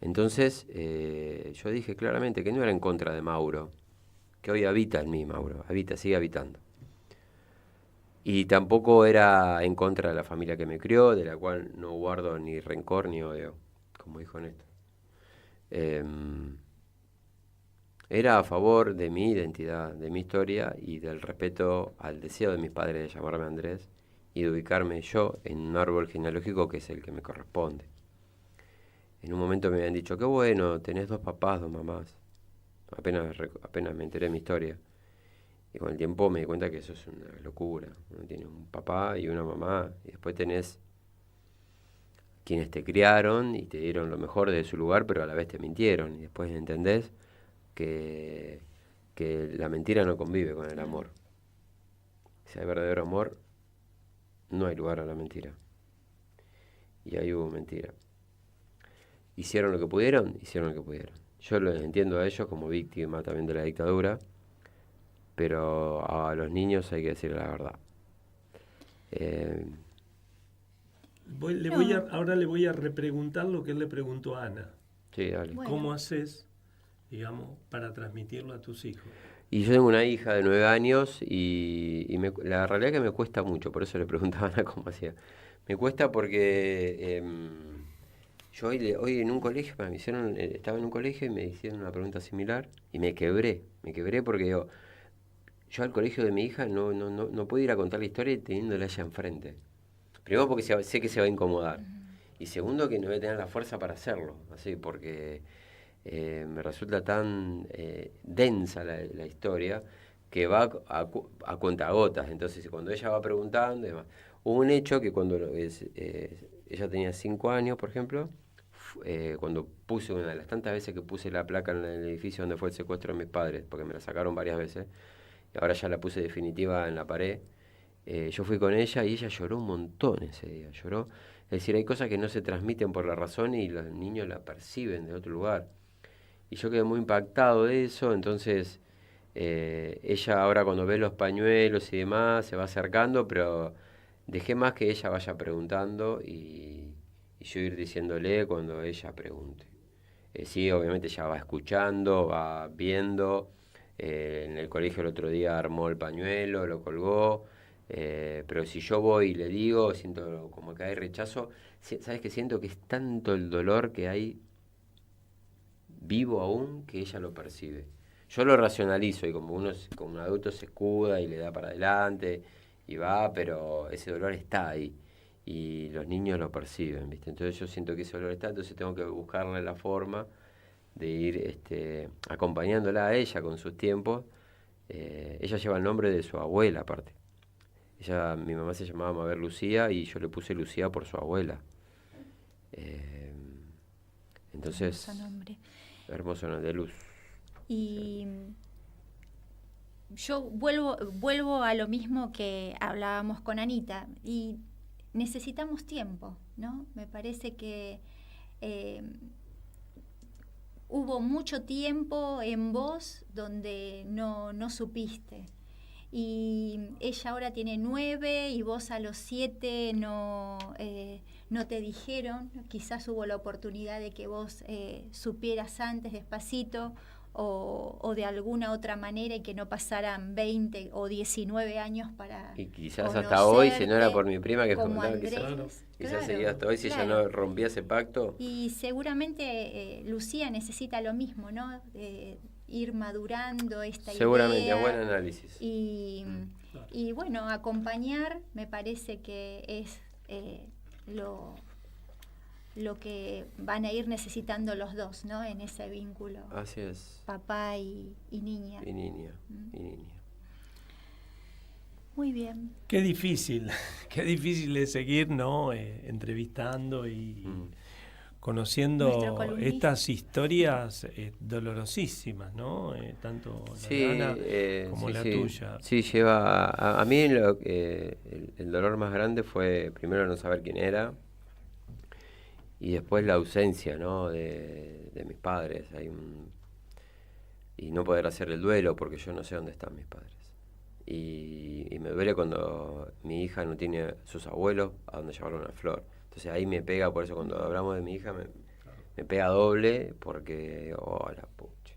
Entonces yo dije claramente que no era en contra de Mauro, que hoy habita en mí Mauro, sigue habitando. Y tampoco era en contra de la familia que me crió, de la cual no guardo ni rencor ni odio, como dijo Néstor. era a favor de mi identidad, de mi historia y del respeto al deseo de mis padres de llamarme Andrés y de ubicarme yo en un árbol genealógico que es el que me corresponde. En un momento me habían dicho, qué bueno, tenés 2 papás, 2 mamás. Apenas me enteré de mi historia. Y con el tiempo me di cuenta que eso es una locura. Uno tiene un papá y una mamá, y después tenés quienes te criaron y te dieron lo mejor de su lugar, pero a la vez te mintieron. Y después entendés que la mentira no convive con el amor. Si hay verdadero amor, no hay lugar a la mentira. Y ahí hubo mentira. Hicieron lo que pudieron, hicieron lo que pudieron. Yo los entiendo a ellos como víctima también de la dictadura, pero a los niños hay que decirle la verdad. Ahora le voy a repreguntar lo que él le preguntó a Ana. Sí, dale. Bueno. ¿Cómo haces, digamos, para transmitirlo a tus hijos? Y yo tengo una hija de 9 años y la realidad es que me cuesta mucho, por eso le preguntaba a Ana cómo hacía. Me cuesta porque yo hoy en un colegio, estaba en un colegio y me hicieron una pregunta similar y me quebré porque yo al colegio de mi hija no puedo ir a contar la historia teniéndola ella enfrente. Primero porque sé que se va a incomodar. Y segundo que no voy a tener la fuerza para hacerlo. Así porque me resulta tan densa la historia que va a cuentagotas. Entonces cuando ella va preguntando, demás. Hubo un hecho que cuando ella tenía 5 años, por ejemplo, cuando puse una de las tantas veces que puse la placa en el edificio donde fue el secuestro de mis padres, porque me la sacaron varias veces, y ahora ya la puse definitiva en la pared, yo fui con ella y ella lloró un montón ese día, lloró. Es decir, hay cosas que no se transmiten por la razón y los niños la perciben de otro lugar. Y yo quedé muy impactado de eso, entonces ella ahora cuando ve los pañuelos y demás se va acercando, pero dejé más que ella vaya preguntando y yo ir diciéndole cuando ella pregunte. Sí, obviamente ella va escuchando, va viendo. En el colegio el otro día armó el pañuelo, lo colgó. Pero si yo voy y le digo, siento como que hay rechazo. ¿Sabes qué? Siento que es tanto el dolor que hay vivo aún que ella lo percibe. Yo lo racionalizo y como un adulto se escuda y le da para adelante y va, pero ese dolor está ahí y los niños lo perciben, ¿viste? Entonces yo siento que ese dolor está, entonces tengo que buscarle la forma de ir acompañándola a ella con sus tiempos. Ella lleva el nombre de su abuela aparte. Mi mamá se llamaba Mabel Lucía y yo le puse Lucía por su abuela. Entonces, hermoso nombre de Luz. Y yo vuelvo a lo mismo que hablábamos con Anita, y necesitamos tiempo, ¿no? Me parece que hubo mucho tiempo en vos donde no supiste. Y ella ahora tiene 9 y vos a los 7 no te dijeron. Quizás hubo la oportunidad de que vos supieras antes, despacito, o de alguna otra manera, y que no pasaran 20 o 19 años para y quizás hasta hoy, si no era por mi prima que comentaba, quizás seguía hasta hoy si ella no rompía ese pacto. Y seguramente Lucía necesita lo mismo, ¿no? Ir madurando esta seguramente, idea. Buen análisis. Y bueno, acompañar me parece que es lo que van a ir necesitando los dos, ¿no? En ese vínculo. Así es. Papá y niña. Y niña. Muy bien. Qué difícil de seguir, ¿no? Entrevistando y conociendo estas historias dolorosísimas, ¿no? Tanto la de Ana como la tuya. Sí, lleva... A mí el dolor más grande fue primero no saber quién era y después la ausencia, ¿no? de mis padres. Y no poder hacer el duelo porque yo no sé dónde están mis padres. Y me duele cuando mi hija no tiene sus abuelos a donde llevarle una flor. Entonces ahí me pega, por eso cuando hablamos de mi hija me pega doble, porque, la pucha.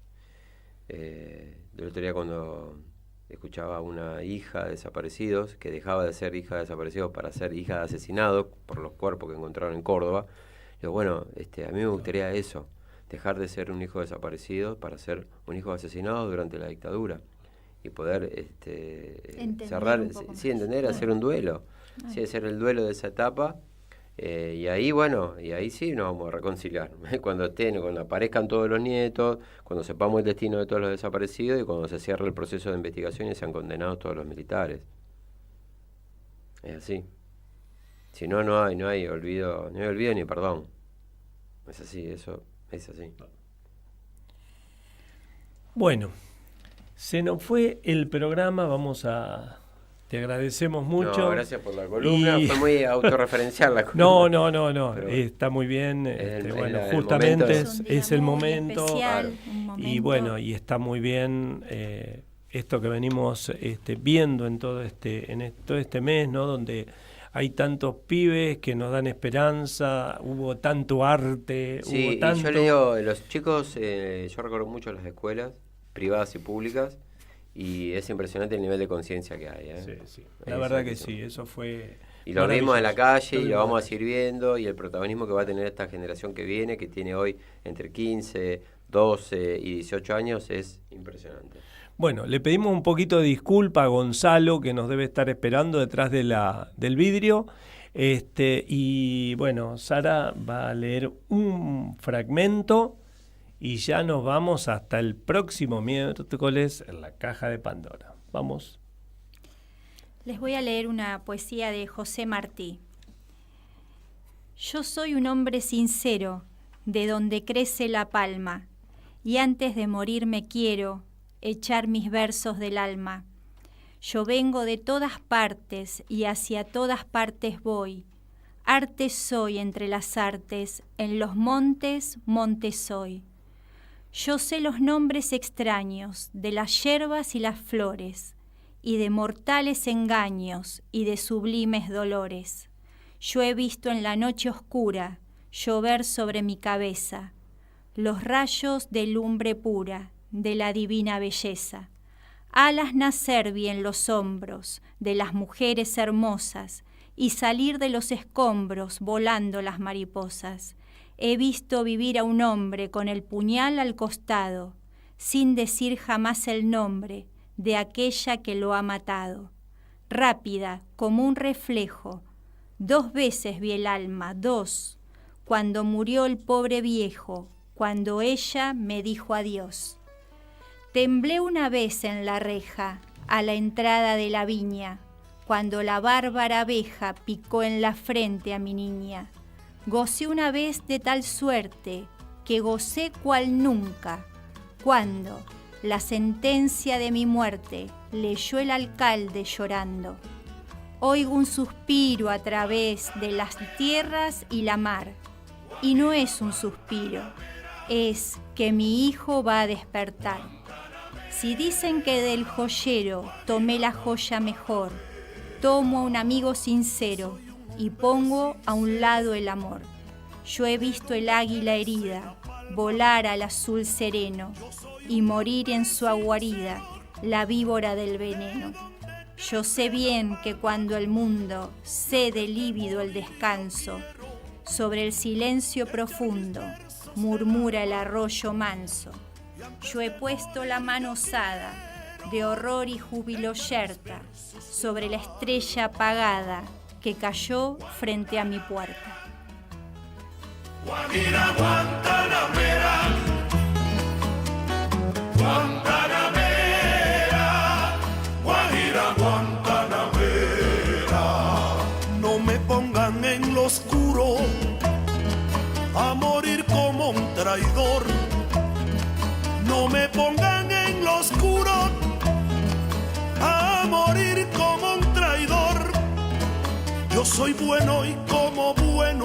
El otro día cuando escuchaba a una hija de desaparecidos, que dejaba de ser hija de desaparecidos para ser hija de asesinados por los cuerpos que encontraron en Córdoba, digo, bueno, a mí me gustaría eso, dejar de ser un hijo desaparecido para ser un hijo asesinado durante la dictadura y poder cerrar, entender, hacer un duelo, hacer el duelo de esa etapa. Y ahí sí nos vamos a reconciliar cuando aparezcan todos los nietos, cuando sepamos el destino de todos los desaparecidos y cuando se cierre el proceso de investigación y sean condenados todos los militares. Es así. Si no, no hay olvido, no hay olvido ni perdón. Es así, eso es así. Bueno, se nos fue el programa, te agradecemos mucho. No, gracias por la columna, fue muy autorreferencial la columna. No, pero está muy bien. Justamente es el momento. Especial, y bueno, y está muy bien esto que venimos viendo en todo este mes, ¿no? Donde hay tantos pibes que nos dan esperanza, hubo tanto arte, sí, hubo tanto... Y yo le digo, los chicos, yo recorro mucho las escuelas, privadas y públicas, y es impresionante el nivel de conciencia que hay. Sí. La verdad que sí, eso fue... Y lo vimos en la calle y lo vamos a seguir viendo, y el protagonismo que va a tener esta generación que viene, que tiene hoy entre 15, 12 y 18 años, es impresionante. Bueno, le pedimos un poquito de disculpa a Gonzalo, que nos debe estar esperando detrás del vidrio. Y bueno, Sara va a leer un fragmento y ya nos vamos hasta el próximo miércoles en la Caja de Pandora. Vamos. Les voy a leer una poesía de José Martí. Yo soy un hombre sincero, de donde crece la palma, y antes de morir me quiero echar mis versos del alma. Yo vengo de todas partes y hacia todas partes voy. Arte soy entre las artes, en los montes, monte soy. Yo sé los nombres extraños de las yerbas y las flores, y de mortales engaños y de sublimes dolores. Yo he visto en la noche oscura llover sobre mi cabeza los rayos de lumbre pura de la divina belleza. Alas nacer vi en los hombros de las mujeres hermosas y salir de los escombros volando las mariposas. He visto vivir a un hombre con el puñal al costado, sin decir jamás el nombre de aquella que lo ha matado. Rápida como un reflejo, 2 veces vi el alma, 2, cuando murió el pobre viejo, cuando ella me dijo adiós. Temblé una vez en la reja, a la entrada de la viña, cuando la bárbara abeja picó en la frente a mi niña. Gocé una vez de tal suerte, que gocé cual nunca, cuando la sentencia de mi muerte leyó el alcalde llorando. Oigo un suspiro a través de las tierras y la mar, y no es un suspiro, es que mi hijo va a despertar. Si dicen que del joyero tomé la joya mejor, tomo a un amigo sincero y pongo a un lado el amor. Yo he visto el águila herida volar al azul sereno y morir en su guarida la víbora del veneno. Yo sé bien que cuando el mundo cede lívido el descanso, sobre el silencio profundo murmura el arroyo manso. Yo he puesto la mano osada, de horror y júbilo yerta, sobre la estrella apagada que cayó frente a mi puerta. Guajira Guantanamera, Guantanamera, Guajira Guantanamera. No me pongan en lo oscuro a morir como un traidor. No me pongan en lo oscuro a morir como un traidor. Yo soy bueno y como bueno